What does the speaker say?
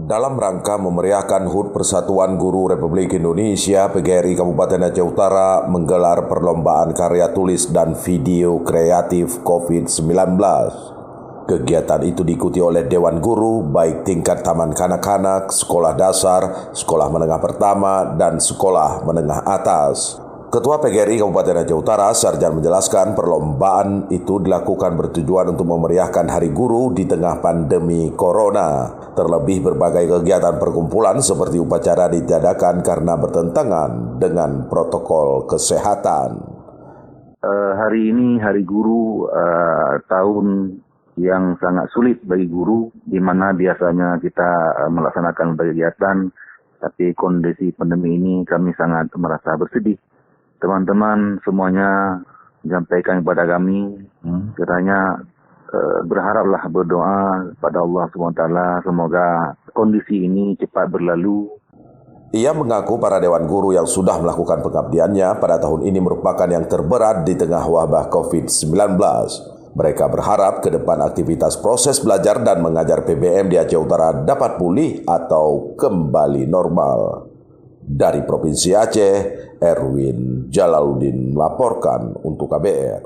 Dalam rangka memeriahkan HUT Persatuan Guru Republik Indonesia, PGRI Kabupaten Aceh Utara menggelar perlombaan karya tulis dan video kreatif COVID-19. Kegiatan itu diikuti oleh Dewan Guru, baik tingkat taman kanak-kanak, sekolah dasar, sekolah menengah pertama, dan sekolah menengah atas. Ketua PGRI Kabupaten Aceh Utara, Sarjan, menjelaskan perlombaan itu dilakukan bertujuan untuk memeriahkan Hari Guru di tengah pandemi Corona. Terlebih berbagai kegiatan perkumpulan seperti upacara ditiadakan karena bertentangan dengan protokol kesehatan. Hari ini Hari Guru, tahun yang sangat sulit bagi guru, di mana biasanya kita melaksanakan kegiatan, tapi kondisi pandemi ini kami sangat merasa bersedih. Teman-teman semuanya menyampaikan kepada kami, kiranya berharaplah, berdoa pada Allah SWT, semoga kondisi ini cepat berlalu. Ia mengaku para Dewan Guru yang sudah melakukan pengabdiannya pada tahun ini merupakan yang terberat di tengah wabah COVID-19. Mereka berharap ke depan aktivitas proses belajar dan mengajar PBM di Aceh Utara dapat pulih atau kembali normal. Dari Provinsi Aceh, Erwin Jalaluddin melaporkan untuk KBR.